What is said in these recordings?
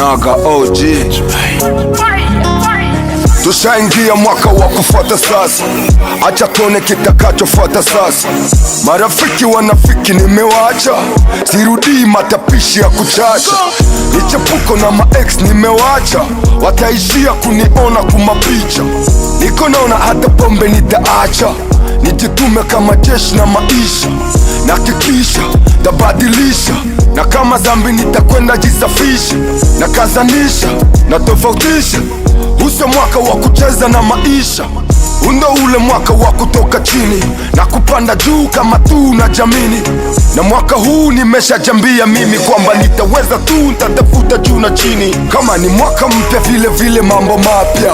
Naga OG. Tushaingia mwaka wa kufuata sasa, acha tuone kitakachofuata sasa. Marafiki wanafiki nimewaacha, sirudii matapishi ya kuchacha. Michepuko na ma-ex nimewaacha, wataishia kuniona kumapicha. Niko naona hata pombe nitaacha, nijitume kama jeshi na maisha. Nakikisha tabadilisha, na kama zambi nitakwenda jisafisha. Na kazanisha, na tofautisha, uso mwaka wa kucheza na maisha. Undo ule mwaka wa kutoka chini na kupanda juu kama tu na jamini. Na mwaka huu nimeshajambia mimi kwamba nitaweza tu, nitatafuta juu na chini. Kama ni mwaka mpya vile vile mambo mapya,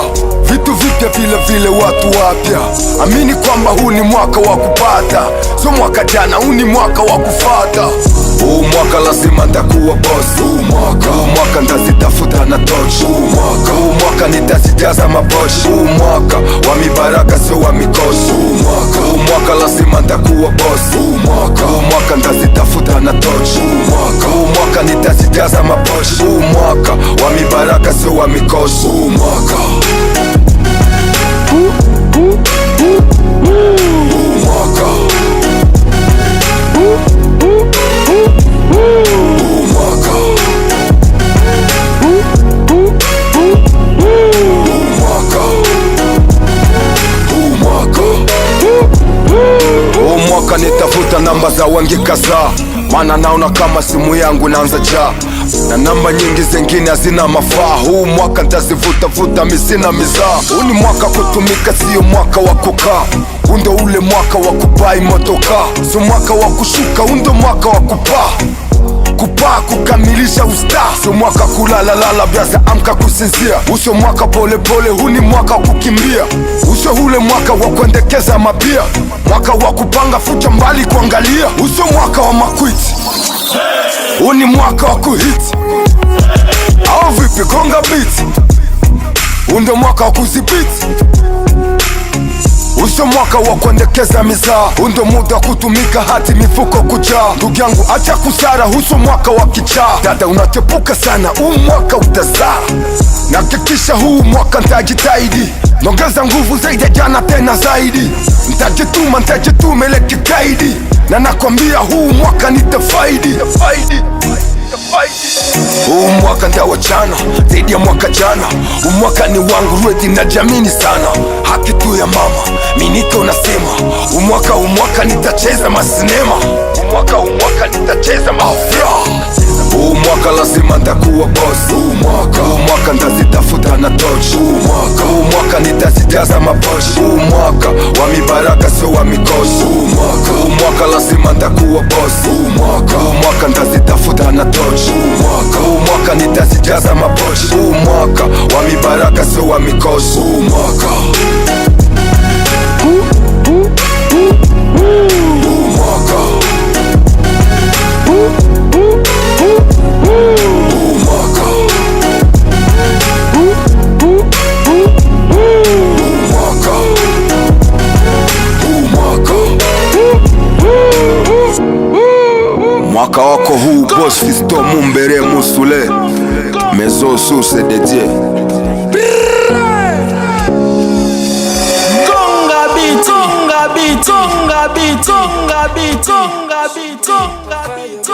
vitu vipya vile vile watu wapya. Amini kwamba huu ni mwaka wa kupata, so mwaka jana, huu ni mwaka wa kufata. Huu mwaka lazima nitakuwa boss. Huu mwaka nitazitafuta na torch. Huu mwaka nitazijaza maboshi. Huu mwaka wa mibaraka sio wa mikosi. Huu mwaka lazima nitakuwa boss. Huu mwaka nitazitafuta na torch. Huu mwaka nitazijaza maboshi. Huu mwaka wa mibaraka sio wa mikosi. Huu mwaka nitafuta namba za wengi kadhaa, maana naona kama simu yangu naanza jaa, na namba nyingi zingine hazina mafaa. Huu mwaka nitazivuta misina mizaa. Huu ni mwaka kutumika, sio mwaka wa kukaa. Huu ndo ule mwaka wa kubai motoka, sio mwaka wa kushuka. Huu ndo mwaka wa kupaa, kukamilisha usta. Sio mwaka kulala braza, amka kusinzia. Uso mwaka pole, huu ni mwaka wa kukimbia. Uso ule mwaka wa kuendekeza mabia, mwaka wa kupanga fucha mbali kuangalia. Uso mwaka wa makwiti, huu ni mwaka wa kuhiti. Au vipi konga beat, huu ndo mwaka wa kuzibiti. Uso mwaka wa kuendekeza mizaa, huu ndo muda wa kutumika hati mifuko kujaa. Ndugu yangu acha kusara, uso mwaka wa kichaa. Dada unachepuka sana, huu mwaka utazaa. Nakikisha huu mwaka nitajitahidi, nongeza nguvu zaidi ya jana tena zaidi. Nitajituma ile kikaidi, na nakwambia huu mwaka nitafaidi. Huu mwaka ndawachana zaidi ya mwaka jana. Huu mwaka ni wangu, ready na jamini sana. Haki tu ya mama, miniko nasema. Huu mwaka nitacheza masinema. Huu mwaka nitacheza mafia. Huu mwaka lazima nitakuwa boss. Huu mwaka nitazitafuta na torch. Huu mwaka nitazijaza maboshi. Huu mwaka wa mibaraka sio wa mikosi. Huu mwaka lazima nitakuwa boss. Huu mwaka nitazitafuta na torch. Huu mwaka nitazijaza maboshi. Huu mwaka wa mibaraka sio wa mikosi. Huu mwaka mwaka wako huu boss. Fiston Mumbere Musule Maison Source dédié. Conga beat, conga beat, conga beat, conga beat, conga beat, conga beat.